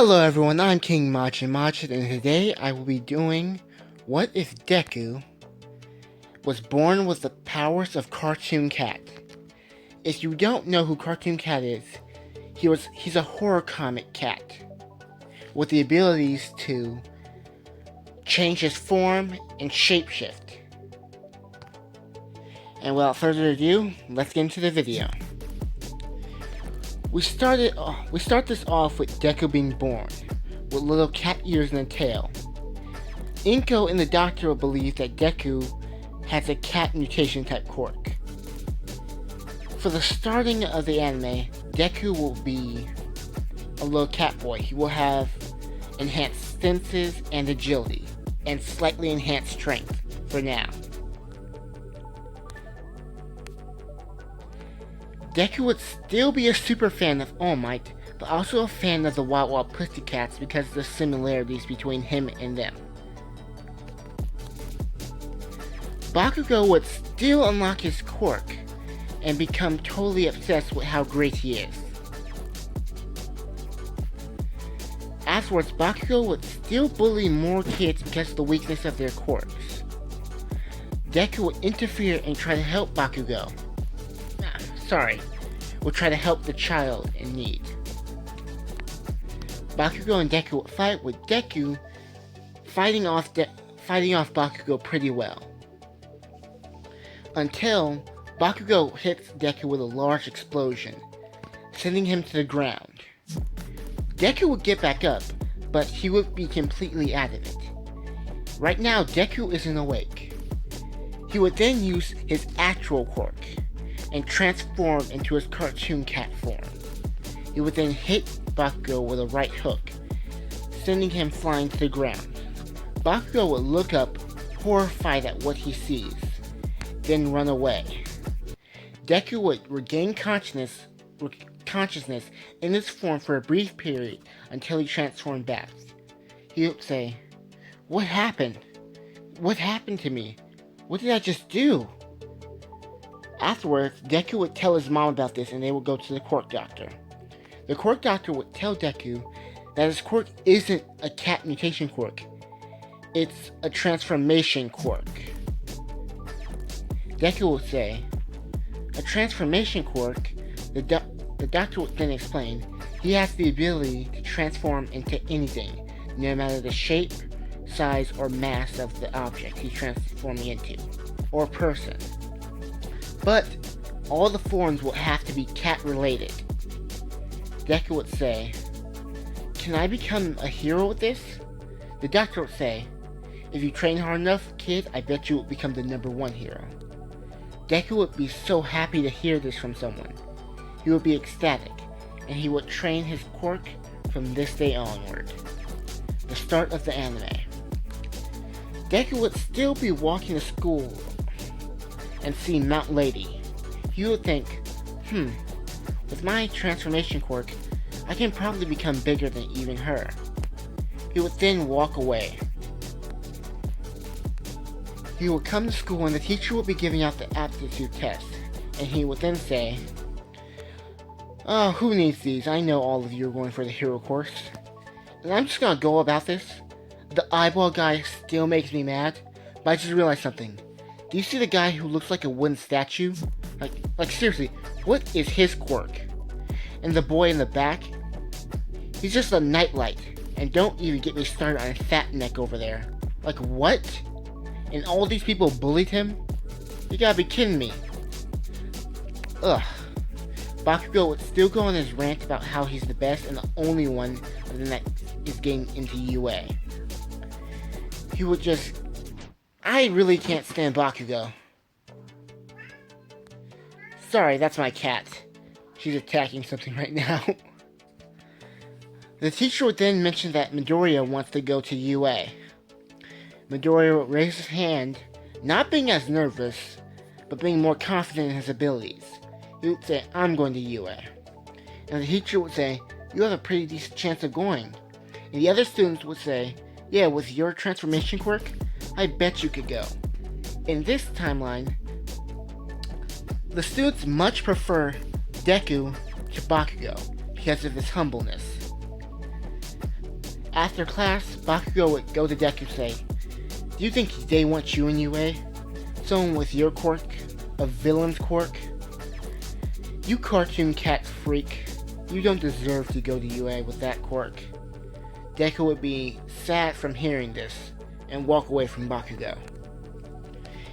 Hello everyone, I'm King Machin, and today I will be doing What if Deku was born with the powers of Cartoon Cat? If you don't know who Cartoon Cat is, he's a horror comic cat with the abilities to change his form and shapeshift. And without further ado, let's get into the video. We start this off with Deku being born, with little cat ears and a tail. Inko and the doctor will believe that Deku has a cat mutation type quirk. For the starting of the anime, Deku will be a little cat boy. He will have enhanced senses and agility, and slightly enhanced strength for now. Deku would still be a super fan of All Might, but also a fan of the Wild Wild Pussycats because of the similarities between him and them. Bakugo would still unlock his quirk and become totally obsessed with how great he is. Afterwards, Bakugo would still bully more kids because of the weakness of their quirks. Deku would interfere and try to help Bakugo. Would try to help the child in need. Bakugo and Deku would fight, with Deku fighting off Bakugo pretty well. Until Bakugo hits Deku with a large explosion, sending him to the ground. Deku would get back up, but he would be completely out of it. Right now, Deku isn't awake. He would then use his actual quirk and transform into his cartoon cat form. He would then hit Bakugo with a right hook, sending him flying to the ground. Bakugo would look up, horrified at what he sees, then run away. Deku would regain consciousness in his form for a brief period until he transformed back. He would say, "What happened? What happened to me? What did I just do?" Afterwards, Deku would tell his mom about this and they would go to the quirk doctor. The quirk doctor would tell Deku that his quirk isn't a cat mutation quirk, it's a transformation quirk. Deku would say, "A transformation quirk?" The doctor would then explain, he has the ability to transform into anything, no matter the shape, size, or mass of the object he's transforming into, or person. But all the forms will have to be cat-related. Deku would say, "Can I become a hero with this?" The doctor would say, "If you train hard enough, kid, I bet you will become the #1 hero." Deku would be so happy to hear this from someone. He would be ecstatic, and he would train his quirk from this day onward. The start of the anime. Deku would still be walking to school and see Mount Lady. He would think, with my transformation quirk, I can probably become bigger than even her. He would then walk away. He would come to school and the teacher would be giving out the aptitude test, and he would then say, "Oh, who needs these? I know all of you are going for the hero course. And I'm just gonna go about this. The eyeball guy still makes me mad, but I just realized something. Do you see the guy who looks like a wooden statue? Like seriously, what is his quirk? And the boy in the back? He's just a nightlight. And don't even get me started on Fat Neck over there. Like what? And all these people bullied him? You gotta be kidding me." Ugh. Bakugo would still go on his rant about how he's the best and the only one that is getting into UA. He would just... I really can't stand Bakugo. Sorry, that's my cat. She's attacking something right now. The teacher would then mention that Midoriya wants to go to UA. Midoriya would raise his hand, not being as nervous, but being more confident in his abilities. He would say, "I'm going to UA." And the teacher would say, "You have a pretty decent chance of going." And the other students would say, "Yeah, with your transformation quirk, I bet you could go." In this timeline, the students much prefer Deku to Bakugo because of his humbleness. After class, Bakugo would go to Deku and say, "Do you think they want you in UA? Someone with your quirk? A villain's quirk? You cartoon cat freak. You don't deserve to go to UA with that quirk." Deku would be sad from hearing this and walk away from Bakugo.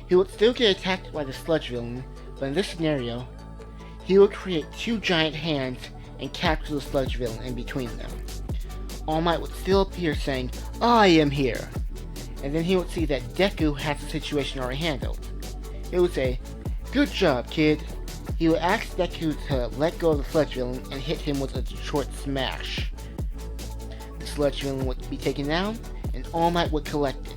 He would still get attacked by the sludge villain, but in this scenario, he would create two giant hands and capture the sludge villain in between them. All Might would still appear saying, "I am here," and then he would see that Deku has the situation already handled. He would say, "Good job, kid." He would ask Deku to let go of the sludge villain and hit him with a Detroit Smash. The sludge villain would be taken down, and All Might would collect it.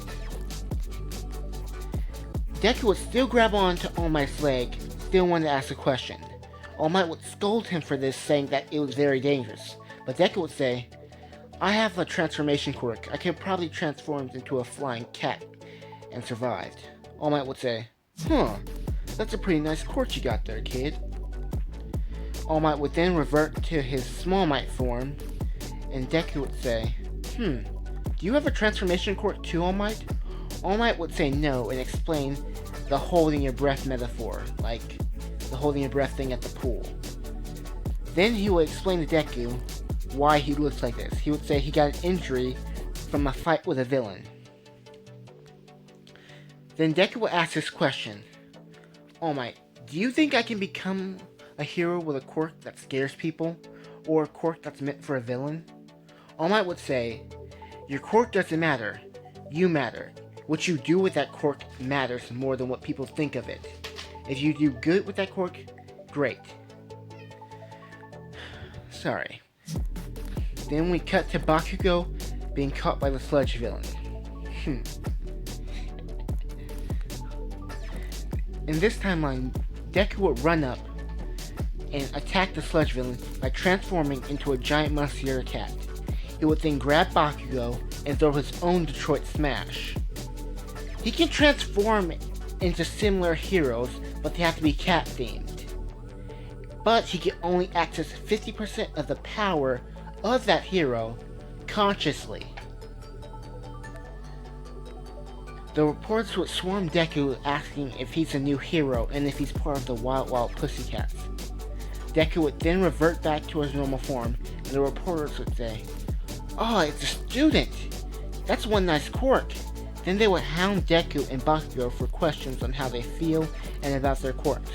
Deku would still grab on to All Might's leg, still wanted to ask a question. All Might would scold him for this, saying that it was very dangerous, but Deku would say, "I have a transformation quirk. I could probably transform into a flying cat," and survived. All Might would say, "That's a pretty nice quirk you got there, kid." All Might would then revert to his Small Might form, and Deku would say, "Do you have a transformation quirk too, All Might?" All Might would say no and explain the holding your breath metaphor, like the holding your breath thing at the pool. Then he would explain to Deku why he looks like this. He would say he got an injury from a fight with a villain. Then Deku would ask this question, "All Might, do you think I can become a hero with a quirk that scares people, or a quirk that's meant for a villain?" All Might would say, "Your quirk doesn't matter. You matter. What you do with that quirk matters more than what people think of it. If you do good with that quirk, great." Sorry. Then we cut to Bakugo being caught by the sludge villain. In this timeline, Deku would run up and attack the sludge villain by transforming into a giant muscular cat. He would then grab Bakugo and throw his own Detroit Smash. He can transform into similar heroes, but they have to be cat themed. But he can only access 50% of the power of that hero consciously. The reporters would swarm Deku asking if he's a new hero and if he's part of the Wild Wild Pussycats. Deku would then revert back to his normal form, and the reporters would say, "Oh, it's a student! That's one nice quirk." Then they would hound Deku and Bakugo for questions on how they feel and about their quirks.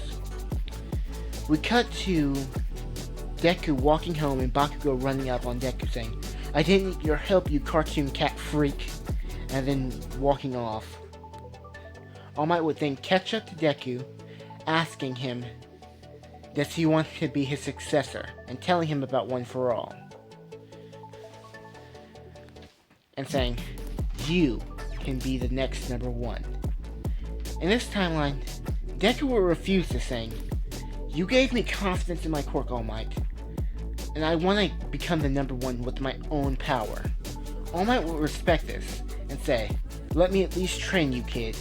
We cut to Deku walking home and Bakugo running up on Deku saying, "I didn't need your help, you cartoon cat freak," and then walking off. All Might would then catch up to Deku, asking him, does he want to be his successor, and telling him about One for All. And saying, "You can be the next number one." In this timeline, Deku will refuse this, saying, "You gave me confidence in my quirk, All Might, and I want to become the number one with my own power." All Might will respect this and say, "Let me at least train you, kid."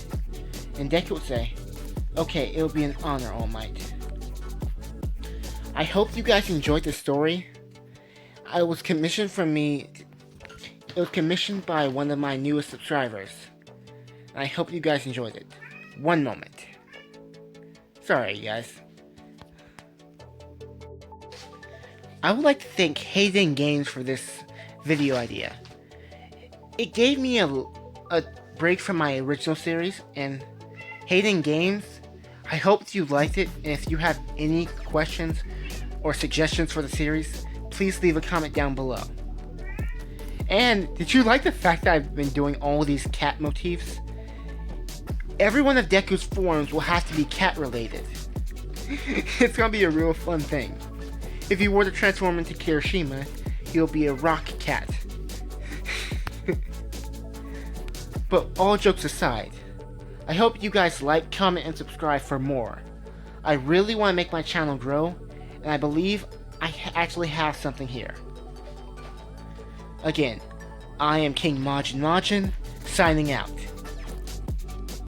And Deku would say, "Okay, it'll be an honor, All Might." I hope you guys enjoyed this story. It was commissioned by one of my newest subscribers. I hope you guys enjoyed it. One moment. Sorry, you guys. I would like to thank Hayden Games for this video idea. It gave me a break from my original series, and Hayden Games, I hope you liked it, and if you have any questions or suggestions for the series, please leave a comment down below. And did you like the fact that I've been doing all these cat motifs? Every one of Deku's forms will have to be cat related. It's gonna be a real fun thing. If he were to transform into Kirishima, he'll be a rock cat. But all jokes aside, I hope you guys like, comment, and subscribe for more. I really want to make my channel grow, and I believe I actually have something here. Again, I am King Majin, signing out.